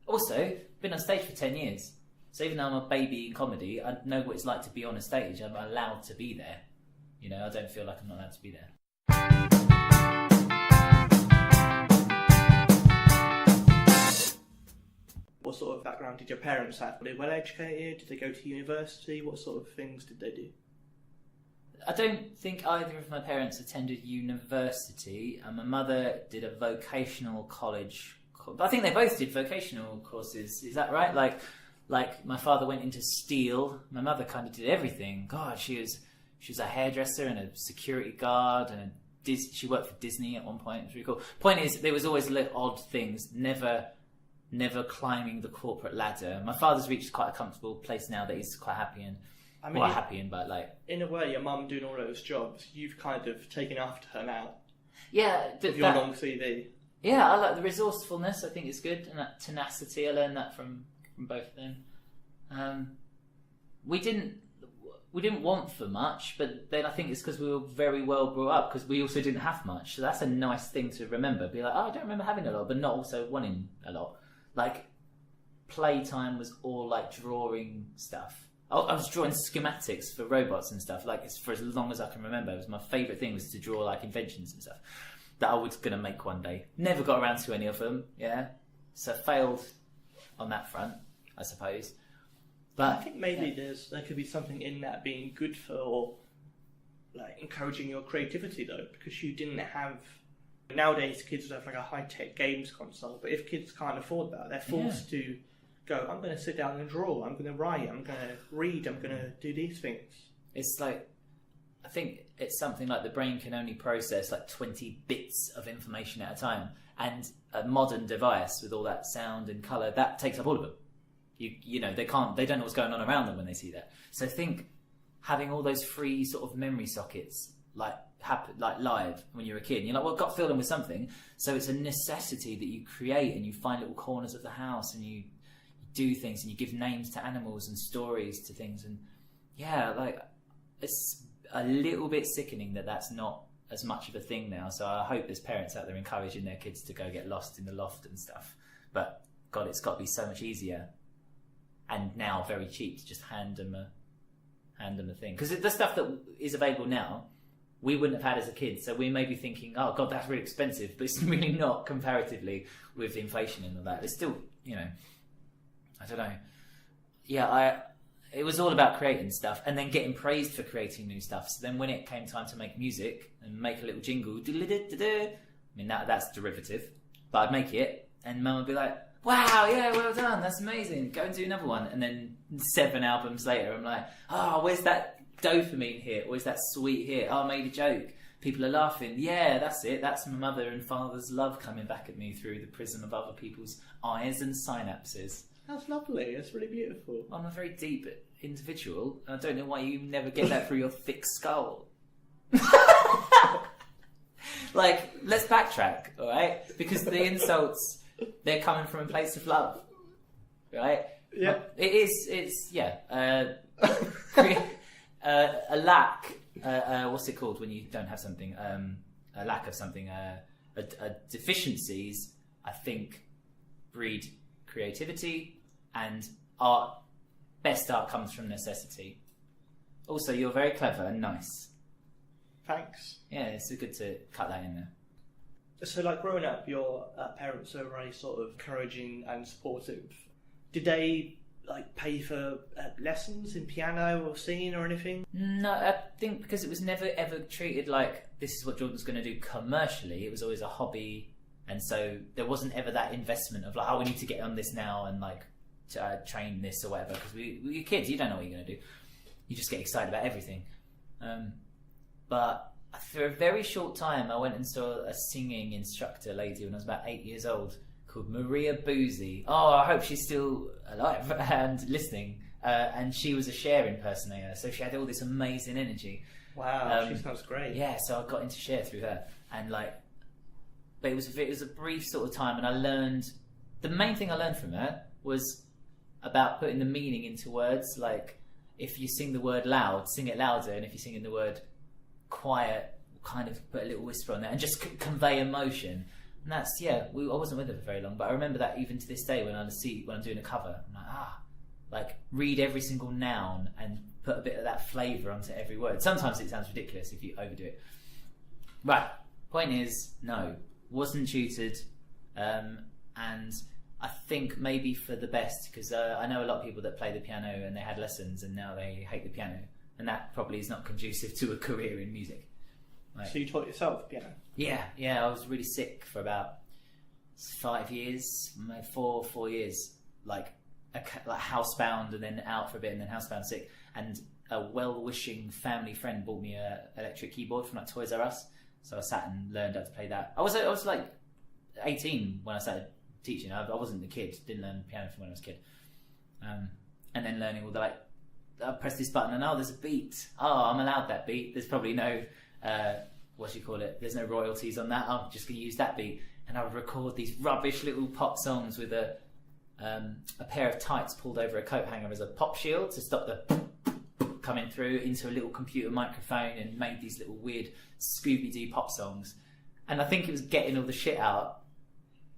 Also, been on stage for 10 years. So even though I'm a baby in comedy, I know what it's like to be on a stage. I'm allowed to be there. I don't feel like I'm not allowed to be there. What sort of background did your parents have? Were they well educated? Did they go to university? What sort of things did they do? I don't think either of my parents attended university. My mother did a vocational college. I think they both did vocational courses. Is that right? Like my father went into steel. My mother kind of did everything. God, she was a hairdresser and a security guard, and she worked for Disney at one point. It was really cool. Point is, there was always little odd things. Never climbing the corporate ladder. My father's reached quite a comfortable place now that he's quite happy in. In a way, your mum doing all those jobs, you've kind of taken after her now. Yeah, with your long CV. Yeah, I like the resourcefulness. I think it's good, and that tenacity. I learned that from both of them. We didn't. we didn't want for much, but then I think it's because we were very well brought up, because we also didn't have much. So that's a nice thing to remember. Be like, oh, I don't remember having a lot, but not also wanting a lot. Like, playtime was all like drawing stuff. I was drawing schematics for robots and stuff, like, it's for as long as I can remember. It was my favourite thing, was to draw like inventions and stuff that I was going to make one day. Never got around to any of them, yeah. So failed on that front, I suppose. But I think maybe there could be something in that being good for like encouraging your creativity though, because you didn't have. Nowadays, kids would have like a high-tech games console, but if kids can't afford that, they're forced to go, I'm going to sit down and draw, I'm going to write, I'm going to read, I'm going to do these things. It's like, I think it's something like the brain can only process like 20 bits of information at a time, and a modern device with all that sound and colour, that takes up all of them. You know, they don't know what's going on around them when they see that. So think having all those free sort of memory sockets like live when you're a kid, and you're like, well, I've got to fill them with something. So it's a necessity that you create, and you find little corners of the house, and you do things, and you give names to animals and stories to things. And yeah, like, it's a little bit sickening that that's not as much of a thing now. So I hope there's parents out there encouraging their kids to go get lost in the loft and stuff. But God, it's got to be so much easier, and now very cheap, to just hand them a thing. Because the stuff that is available now, we wouldn't have had as a kid. So we may be thinking, oh God, that's really expensive, but it's really not comparatively with inflation and all that. It's still, you know, I don't know. Yeah, it was all about creating stuff and then getting praised for creating new stuff. So then when it came time to make music and make a little jingle, I mean, that's derivative, but I'd make it, and Mum would be like, wow, yeah, well done, that's amazing, go and do another one. And then 7 albums later, I'm like, oh, where's that dopamine hit? Where's that sweet hit? Oh, I made a joke, people are laughing. Yeah, that's it, that's my mother and father's love coming back at me through the prism of other people's eyes and synapses. That's lovely, that's really beautiful. I'm a very deep individual. I don't know why you never get that through your thick skull. Like, let's backtrack, alright? Because the insults, they're coming from a place of love, right? Yeah. It's a lack, what's it called when you don't have something? A lack of something, deficiencies, I think, breed creativity, and art. Best art comes from necessity. Also, you're very clever and nice. Thanks. Yeah, it's good to cut that in there. So, like, growing up, your parents were very sort of encouraging and supportive. Did they, like, pay for lessons in piano or singing or anything? No, I think because it was never ever treated like this is what Jordan's going to do commercially. It was always a hobby, and so there wasn't ever that investment of like, oh, we need to get on this now and like train this or whatever. Because we're kids, you don't know what you're going to do. You just get excited about everything. But for a very short time, I went and saw a singing instructor lady when I was about 8 years old, called Maria Boozy. Oh, I hope she's still alive and listening. And she was a Cher impersonator, so she had all this amazing energy. Wow, she sounds great. Yeah, so I got into Cher through her, and like, but it was a brief sort of time, and I learned the main thing I learned from her was about putting the meaning into words. Like, if you sing the word loud, sing it louder, and if you sing in the word quiet, kind of put a little whisper on there, and just convey emotion. And that's, I wasn't with her for very long, but I remember that even to this day when I'm doing a cover, I'm like, read every single noun and put a bit of that flavour onto every word. Sometimes it sounds ridiculous if you overdo it. Right, point is, no, wasn't tutored, and I think maybe for the best, because I know a lot of people that play the piano and they had lessons and now they hate the piano, and that probably is not conducive to a career in music. Like, so you taught yourself piano? Yeah, I was really sick for about 5 years, maybe 4 years, like housebound and then out for a bit and then housebound sick. And a well-wishing family friend bought me a electric keyboard from like Toys R Us, so I sat and learned how to play that. I was like 18 when I started teaching. I wasn't a kid, didn't learn piano from when I was a kid. And then learning all the like, I press this button and there's a beat. Oh, I'm allowed that beat. There's probably no there's no royalties on that. I'm just going to use that beat. And I would record these rubbish little pop songs with a pair of tights pulled over a coat hanger as a pop shield to stop the coming through into a little computer microphone and made these little weird Scooby-Doo pop songs. And I think it was getting all the shit out.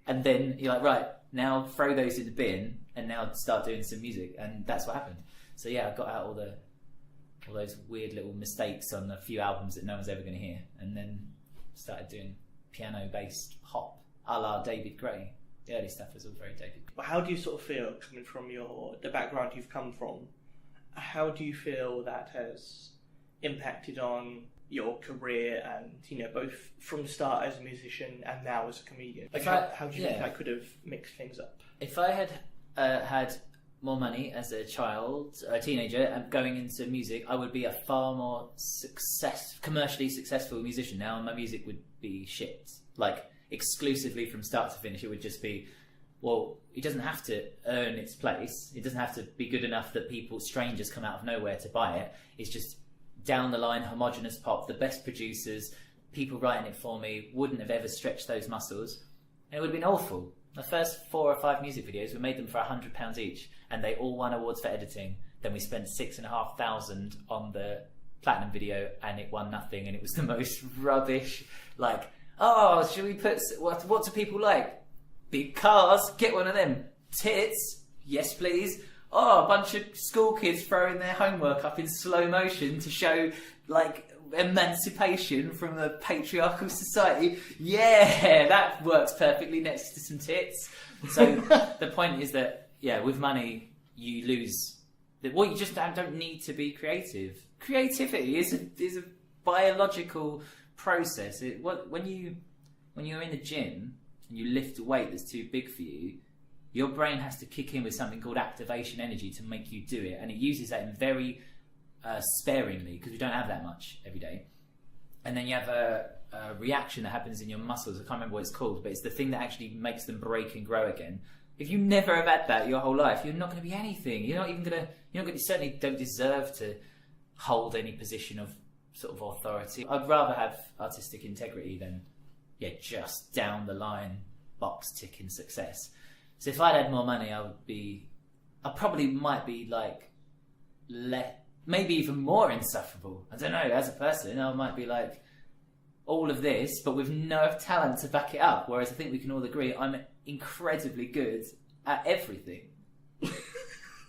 And then you're like, right, now throw those in the bin and now start doing some music. And that's what happened. So yeah, I got out all those weird little mistakes on a few albums that no one's ever going to hear. And then started doing piano-based pop, a la David Gray. The early stuff was all very David. But how do you sort of feel, coming from the background you've come from, how do you feel that has impacted on your career and, you know, both from the start as a musician and now as a comedian? Like how do you think that could have mixed things up? If I had had more money as a child, a teenager, and going into music, I would be a far more commercially successful musician now, and my music would be shit. Like, exclusively from start to finish, it would just be, well, it doesn't have to earn its place. It doesn't have to be good enough that strangers come out of nowhere to buy it. It's just down the line, homogenous pop, the best producers, people writing it for me, wouldn't have ever stretched those muscles. And it would have been awful. The first 4 or 5 music videos, we made them for £100 each, and they all won awards for editing. Then we spent $6,500 on the platinum video, and it won nothing, and it was the most rubbish, like, oh, should we put, what do people like? Big cars, get one of them. Tits, yes please. Oh, a bunch of school kids throwing their homework up in slow motion to show, like, emancipation from a patriarchal society. Yeah, that works perfectly next to some tits. So the point is that, yeah, with money, you lose. Well, you just don't need to be creative. Creativity is a biological process. When you're in the gym and you lift a weight that's too big for you, your brain has to kick in with something called activation energy to make you do it, and it uses that in very sparingly, because we don't have that much every day. And then you have a reaction that happens in your muscles. I can't remember what it's called, but it's the thing that actually makes them break and grow again. If you never have had that your whole life, you're not going to be anything. You certainly don't deserve to hold any position of sort of authority. I'd rather have artistic integrity than just down the line box ticking success. So if I'd had more money, I probably might be like maybe even more insufferable. I don't know, as a person, I might be like all of this, but with no talent to back it up. Whereas I think we can all agree I'm incredibly good at everything.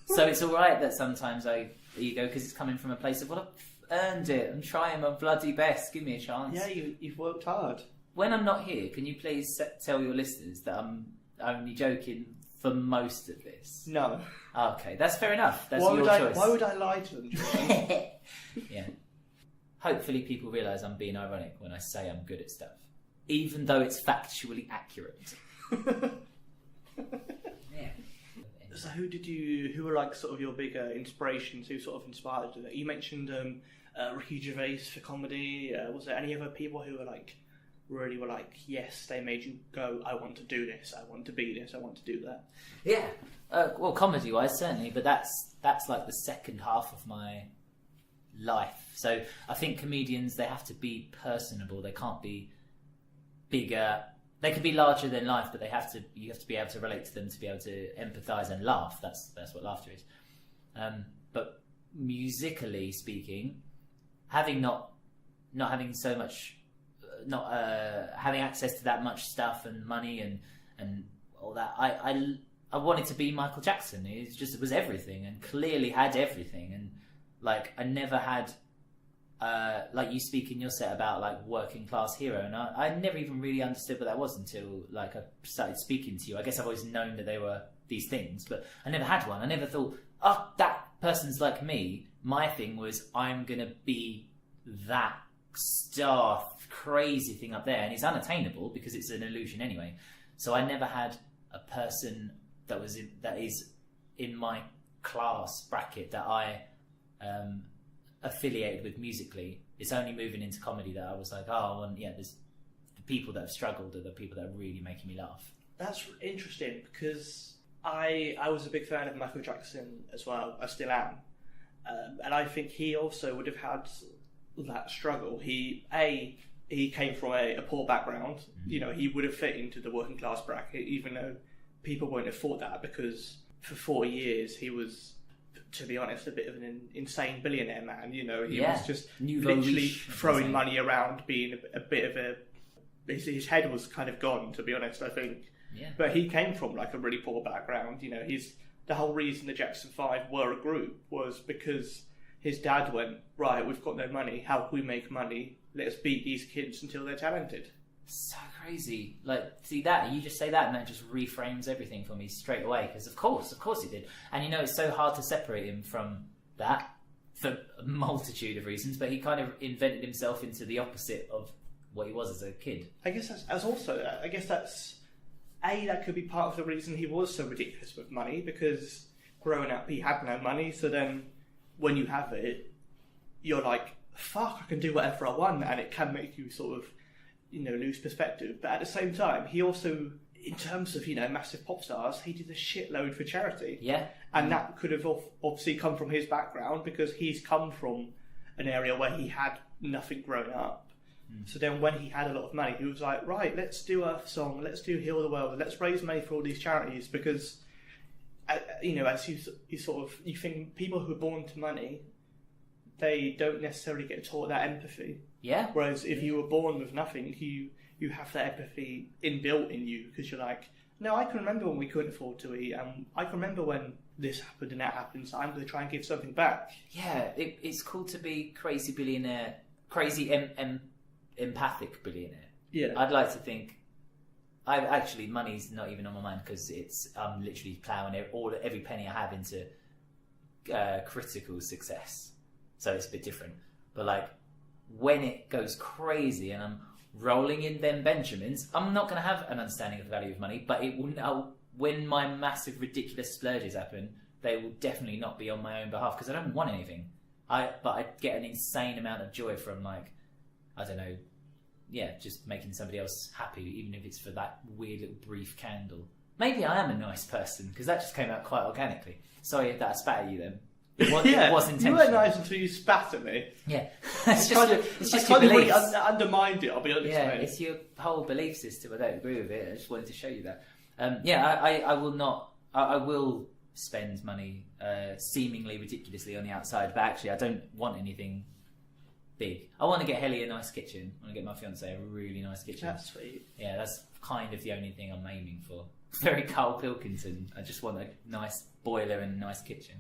So it's alright that sometimes I ego, because it's coming from a place of, well, I've earned it. I'm trying my bloody best. Give me a chance. Yeah, you've worked hard. When I'm not here, can you please tell your listeners that I'm only joking for most of this? No. Okay, that's fair enough. That's your choice. Why would I lie to them? Yeah. Hopefully people realise I'm being ironic when I say I'm good at stuff, even though it's factually accurate. Yeah. So who were like sort of your bigger inspirations? Who sort of inspired you? You mentioned Ricky Gervais for comedy. Was there any other people who were like, really were like, yes, they made you go, I want to do this, I want to be this, I want to do that? Yeah. Well, comedy-wise, certainly, but that's like the second half of my life. So I think comedians, they have to be personable. They can't be bigger. They can be larger than life, but you have to be able to relate to them, to be able to empathise and laugh. That's what laughter is. But musically speaking, having not having so much, not having access to that much stuff and money and all that, I wanted to be Michael Jackson. It was everything, and clearly had everything. And like, I never had, like you speak in your set about like working class hero, and I never even really understood what that was until like I started speaking to you. I guess I've always known that they were these things, but I never had one. I never thought, oh, that person's like me. My thing was, I'm gonna be that star crazy thing up there, and it's unattainable because it's an illusion anyway. So I never had a person that is in my class bracket that I affiliated with musically. It's only moving into comedy that I was like, oh, and yeah, there's the people that have struggled are the people that are really making me laugh. That's interesting, because I was a big fan of Michael Jackson as well. I still am, and I think he also would have had that struggle. He came from a poor background. Mm-hmm. You know, he would have fit into the working class bracket, even though people won't have thought that, because for 40 years he was to be honest, a bit of an insane billionaire man. He Yeah. was just Nouveau literally riche, throwing isn't he? money around, being a bit of a... His head was kind of gone, to be honest, I think. Yeah. But he came from like a really poor background. The whole reason the Jackson 5 were a group was because his dad went, right, we've got no money, how can we make money? Let's beat these kids until they're talented. So crazy. Like, see that, you just say that and that just reframes everything for me straight away, because of course he did. And it's so hard to separate him from that for a multitude of reasons, but he kind of invented himself into the opposite of what he was as a kid. I guess that could be part of the reason he was so ridiculous with money, because growing up he had no money, so then when you have it, you're like, fuck, I can do whatever I want, and it can make you sort of, lose perspective. But at the same time, he also, in terms of, massive pop stars, he did a shitload for charity. Yeah. And that could have obviously come from his background, because he's come from an area where he had nothing growing up. So then when he had a lot of money, he was like, right, let's do Earth Song, let's do Heal the World, let's raise money for all these charities, because, as you think people who are born to money, they don't necessarily get taught that empathy. Yeah. Whereas if you were born with nothing, you have that empathy inbuilt in you, because you're like, no, I can remember when we couldn't afford to eat, and I can remember when this happened and that happened, so I'm going to try and give something back. Yeah, it's cool to be crazy billionaire, crazy empathic billionaire. Yeah. I'd like to think. Money's not even on my mind, because I'm literally ploughing every penny I have into critical success. So it's a bit different. But like, when it goes crazy and I'm rolling in them Benjamins, I'm not going to have an understanding of the value of money. But it will. When my massive, ridiculous splurges happen, they will definitely not be on my own behalf, because I don't want anything. But I get an insane amount of joy from, like, I don't know, just making somebody else happy, even if it's for that weird little brief candle. Maybe I am a nice person, because that just came out quite organically. Sorry if that spat at you then. It was intentional. You were nice until you spat at me. Yeah. It's just your beliefs. Really undermined it, I'll be honest. Yeah, mate. It's your whole belief system. I don't agree with it. I just wanted to show you that. I will not. I will spend money seemingly ridiculously on the outside, but actually I don't want anything big. I want to get Helly a nice kitchen. I want to get my fiancée a really nice kitchen. That's sweet. Yeah, that's kind of the only thing I'm aiming for. Very Carl Pilkington. I just want a nice boiler and a nice kitchen.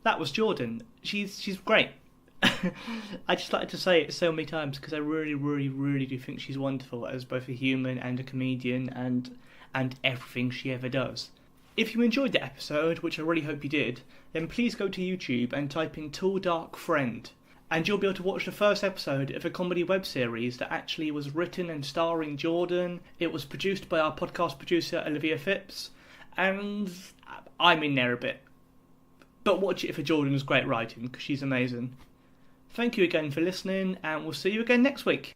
That was Jordan. She's great. I just like to say it so many times, because I really, really, really do think she's wonderful as both a human and a comedian, and everything she ever does. If you enjoyed the episode, which I really hope you did, then please go to YouTube and type in Tall Dark Friend, and you'll be able to watch the first episode of a comedy web series that actually was written and starring Jordan. It was produced by our podcast producer Olivia Phipps, and I'm in there a bit. But watch it for Jordan's great writing, because she's amazing. Thank you again for listening, and we'll see you again next week.